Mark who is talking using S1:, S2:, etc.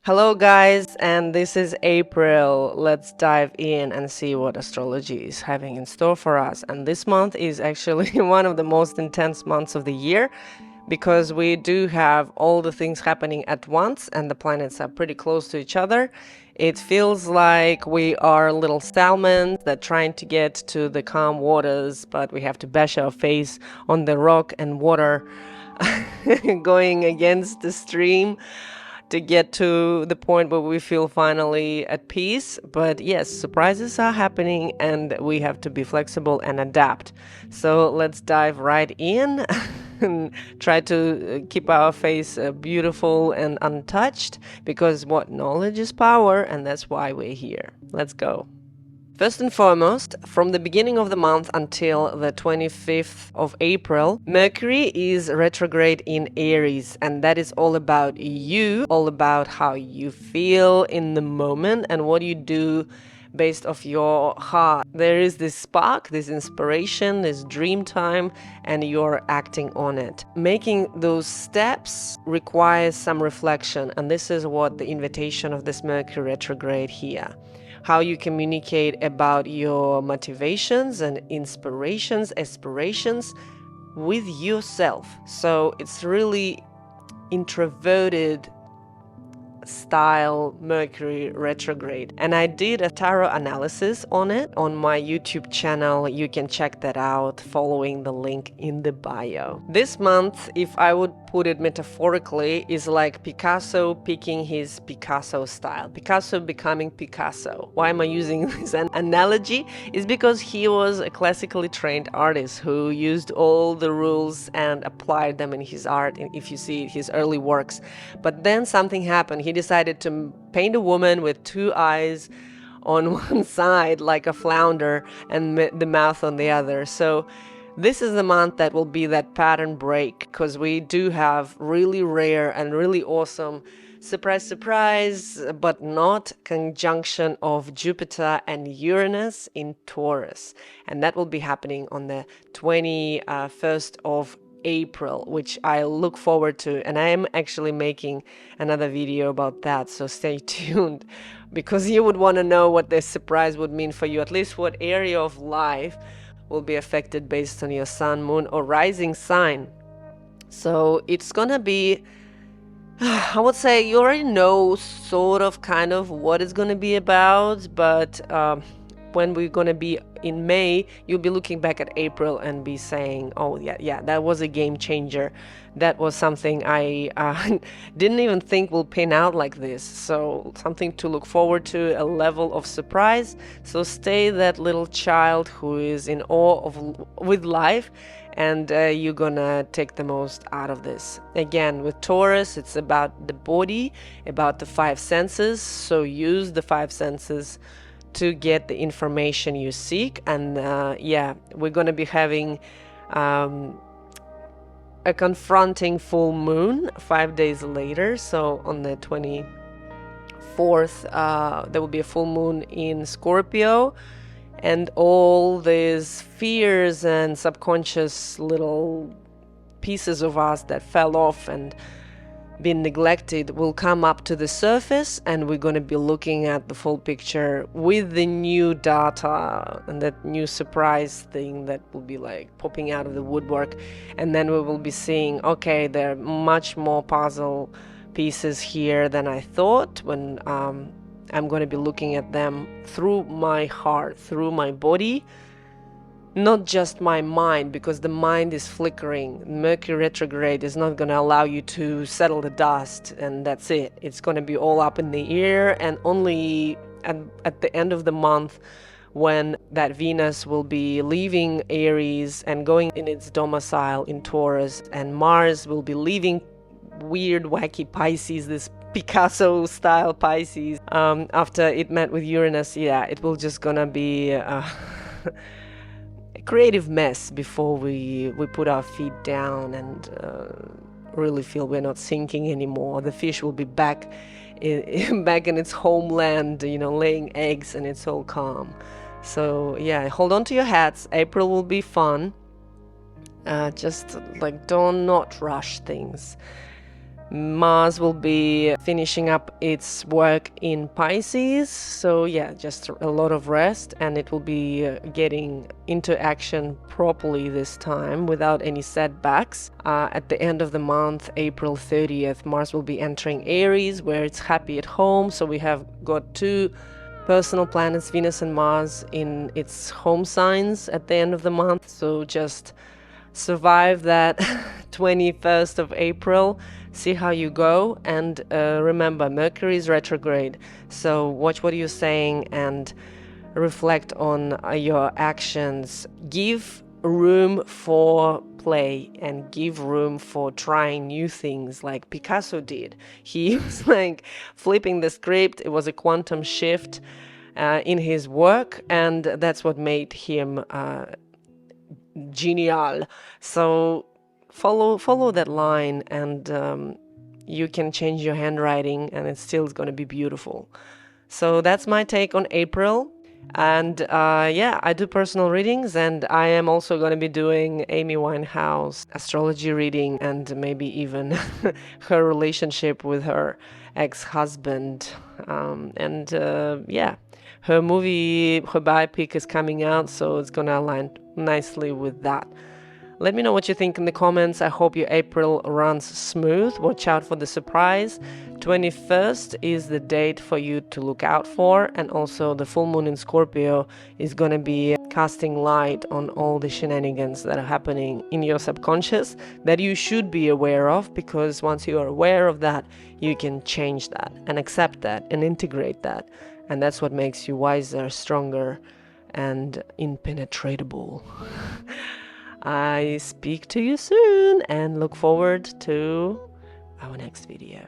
S1: Hello guys, and this is April. Let's dive in and see what astrology is having in store for us. And this month is actually one of the most intense months of the year because we do have all the things happening at once and the planets are pretty close to each other. It feels like we are little salmon that trying to get to the calm waters, but we have to bash our face on the rock and water going against the stream to get to the point where we feel finally at peace. But yes, surprises are happening and we have to be flexible and adapt. So let's dive right in and try to keep our face beautiful and untouched, because what knowledge is power, and that's why we're here. Let's go. First and foremost, from the beginning of the month until the 25th of April, Mercury is retrograde in Aries, and that is all about you, all about how you feel in the moment and what you do based off your heart. There is this spark, this inspiration, this dream time, and you're acting on it. Making those steps requires some reflection, and this is what the invitation of this Mercury retrograde here. How you communicate about your motivations and inspirations, aspirations with yourself. So it's really introverted style Mercury retrograde, and I did a tarot analysis on it on my YouTube channel. You can check that out following the link in the bio. This month, if I would put it metaphorically, is like Picasso picking his Picasso style, Picasso becoming Picasso. Why am I using this analogy? Is because he was a classically trained artist who used all the rules and applied them in his art, if you see his early works. But then something happened. He decided to paint a woman with two eyes on one side like a flounder and the mouth on the other. So this is the month that will be that pattern break, because we do have really rare and really awesome surprise, but not conjunction of Jupiter and Uranus in Taurus. And that will be happening on the 21st of April, which I look forward to, and I am actually making another video about that, so stay tuned, because you would want to know what this surprise would mean for you, at least what area of life will be affected based on your sun, moon, or rising sign. So it's gonna be, I would say you already know sort of kind of what it's gonna be about, but when we're going to be in May, you'll be looking back at April and be saying, oh yeah, that was a game changer. That was something I didn't even think will pan out like this. So something to look forward to, a level of surprise. So stay that little child who is in awe with life, and you're gonna take the most out of this. Again, with Taurus, it's about the body, about the five senses. So use the five senses to get the information you seek. And yeah, we're going to be having a confronting full moon 5 days later. So on the 24th, there will be a full moon in Scorpio, and all these fears and subconscious little pieces of us that fell off and been neglected will come up to the surface, and we're going to be looking at the full picture with the new data and that new surprise thing that will be like popping out of the woodwork. And then we will be seeing, okay, there are much more puzzle pieces here than I thought, when I'm going to be looking at them through my heart, through my body, not just my mind, because the mind is flickering. Mercury retrograde is not going to allow you to settle the dust and that's it. It's going to be all up in the air, and only at the end of the month, when that Venus will be leaving Aries and going in its domicile in Taurus, and Mars will be leaving weird wacky Pisces, this Picasso style Pisces, after it met with Uranus. Yeah, it will just gonna be creative mess before we put our feet down and really feel we're not sinking anymore. The fish will be back in its homeland, laying eggs, and it's all calm. So yeah, hold on to your hats. April will be fun. Just like don't not rush things. Mars will be finishing up its work in Pisces, so yeah, just a lot of rest, and it will be getting into action properly this time without any setbacks. At the end of the month, April 30th, Mars will be entering Aries, where it's happy at home, so we have got two personal planets, Venus and Mars, in its home signs at the end of the month, so just survive that 21st of April, see how you go, and remember, Mercury is retrograde, so watch what you're saying and reflect on your actions. Give room for play and give room for trying new things like Picasso did. He was like flipping the script. It was a quantum shift in his work, and that's what made him genial. So follow that line, and you can change your handwriting and it's still going to be beautiful. So that's my take on April. And yeah, I do personal readings, and I am also going to be doing Amy Winehouse astrology reading, and maybe even her relationship with her ex-husband. And yeah, her biopic is coming out, so it's going to align nicely with that. Let me know what you think in the comments. I hope your April runs smooth. Watch out for the surprise. 21st is the date for you to look out for, and also the full moon in Scorpio is going to be casting light on all the shenanigans that are happening in your subconscious that you should be aware of, because once you are aware of that, you can change that and accept that and integrate that, and that's what makes you wiser, stronger, and impenetrable. I speak to you soon and look forward to our next video.